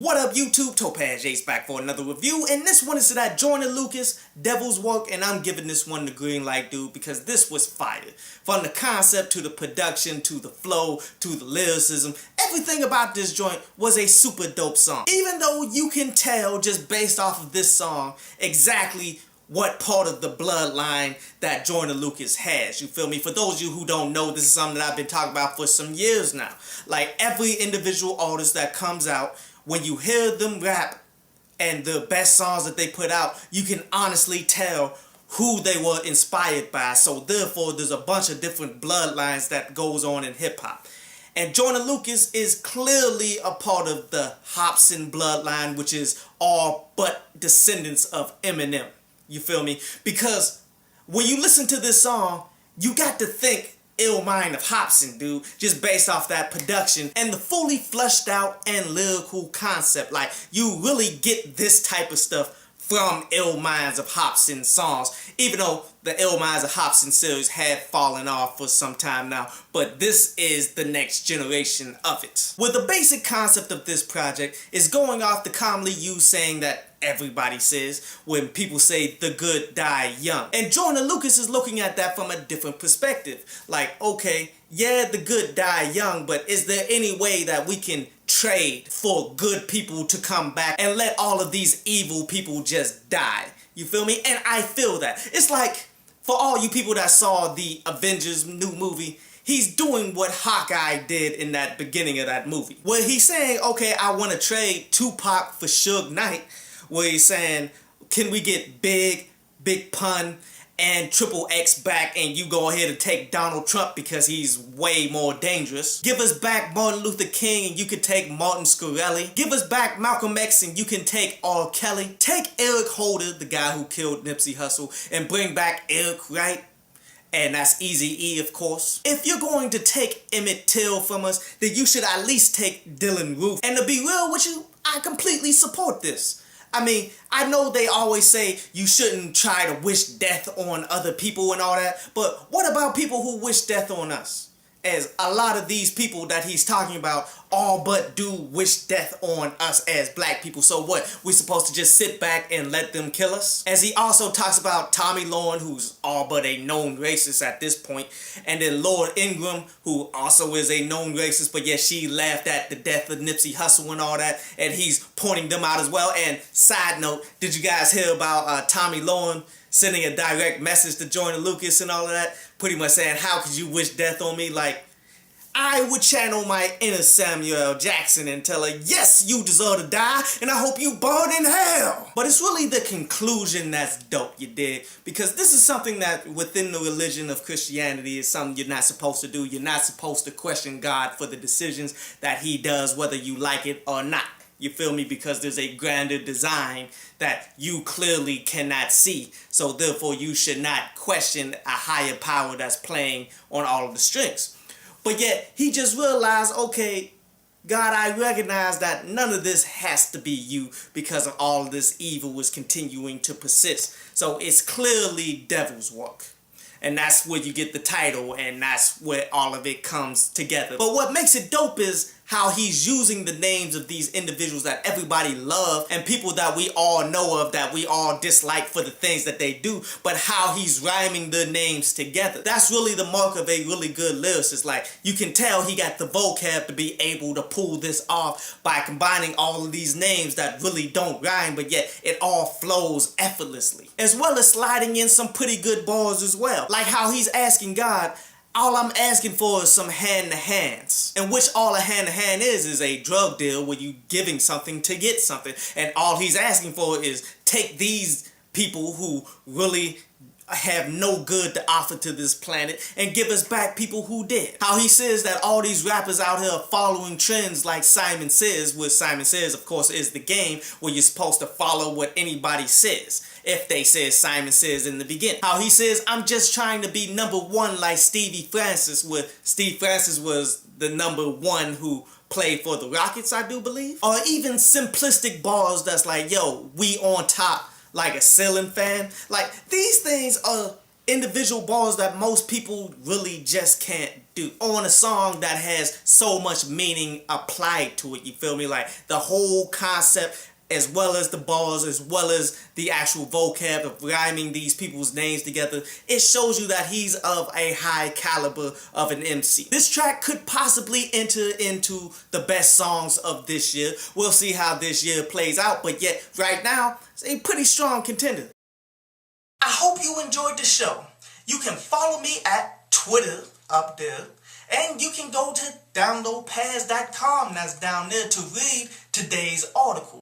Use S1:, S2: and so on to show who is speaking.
S1: What up YouTube, Topaz Jace back for another review, and this one is to that Joyner Lucas, Devil's Work, and I'm giving this one the green light, dude, because this was fire. From the concept to the production, to the flow, to the lyricism, everything about this joint was a super dope song. Even though you can tell just based off of this song exactly what part of the bloodline that Joyner Lucas has, you feel me? For those of you who don't know, this is something that I've been talking about for some years now. Like every individual artist that comes out, when you hear them rap and the best songs that they put out, you can honestly tell who they were inspired by. So therefore, there's a bunch of different bloodlines that goes on in hip-hop. And Joyner Lucas is clearly a part of the Hopsin bloodline, which is all but descendants of Eminem. You feel me? Because when you listen to this song, you got to think Ill Mind of Hopsin, dude, just based off that production and the fully fleshed out and lyrical concept. Like, you really get this type of stuff from Ill Minds of Hopsin songs, even though the Ill Minds of Hopsin series had fallen off for some time now, but this is the next generation of it. Well, the basic concept of this project is going off the commonly used saying that everybody says when people say the good die young. And Joyner Lucas is looking at that from a different perspective. Like, okay, yeah, the good die young, but is there any way that we can trade for good people to come back and let all of these evil people just die? You feel me? And I feel that. It's like, for all you people that saw the Avengers new movie, he's doing what Hawkeye did in that beginning of that movie. Where he's saying, okay, I want to trade Tupac for Suge Knight. Where he's saying, can we get Big Pun, and Triple X back, and you go ahead and take Donald Trump because he's way more dangerous. Give us back Martin Luther King and you can take Martin Scorsese. Give us back Malcolm X and you can take R. Kelly. Take Eric Holder, the guy who killed Nipsey Hussle, and bring back Eric Wright. And that's Eazy-E, of course. If you're going to take Emmett Till from us, then you should at least take Dylan Roof. And to be real with you, I completely support this. I mean, I know they always say you shouldn't try to wish death on other people and all that, but what about people who wish death on us? As a lot of these people that he's talking about all but do wish death on us as black people. So what? We supposed to just sit back and let them kill us? As he also talks about Tommy Lauren, who's all but a known racist at this point, and then Lord Ingram, who also is a known racist, but yet she laughed at the death of Nipsey Hussle and all that, and he's pointing them out as well. And side note, did you guys hear about Tommy Lauren sending a direct message to Joyner Lucas and all of that, pretty much saying, how could you wish death on me? Like, I would channel my inner Samuel L. Jackson and tell her, yes, you deserve to die, and I hope you burn in hell. But it's really the conclusion that's dope, you dig? Because this is something that within the religion of Christianity is something you're not supposed to do. You're not supposed to question God for the decisions that he does, whether you like it or not. You feel me? Because there's a grander design that you clearly cannot see. So therefore, you should not question a higher power that's playing on all of the strings. But yet, he just realized, okay, God, I recognize that none of this has to be you because of all of this evil is continuing to persist. So it's clearly devil's work. And that's where you get the title, and that's where all of it comes together. But what makes it dope is how he's using the names of these individuals that everybody love and people that we all know of, that we all dislike for the things that they do, but how he's rhyming their names together. That's really the mark of a really good lyricist. Like, you can tell he got the vocab to be able to pull this off by combining all of these names that really don't rhyme, but yet it all flows effortlessly. As well as sliding in some pretty good bars as well. Like how he's asking God, all I'm asking for is some hand-to-hands. And which all a hand-to-hand is a drug deal where you giving something to get something. And all he's asking for is take these people who really have no good to offer to this planet and give us back people who did. How he says that all these rappers out here are following trends like Simon Says, which Simon Says, of course, is the game where you're supposed to follow what anybody says. If they said Simon Says in the beginning. How he says, I'm just trying to be number one like Stevie Francis, where Steve Francis was the number one who played for the Rockets, I do believe. Or even simplistic bars that's like, yo, we on top like a ceiling fan. Like, these things are individual bars that most people really just can't do on a song that has so much meaning applied to it. You feel me? Like the whole concept, as well as the bars, as well as the actual vocab of rhyming these people's names together, it shows you that he's of a high caliber of an MC. This track could possibly enter into the best songs of this year. We'll see how this year plays out, but yet right now, it's a pretty strong contender. I hope you enjoyed the show. You can follow me at Twitter up there, and you can go to downloadpads.com, that's down there, to read today's article.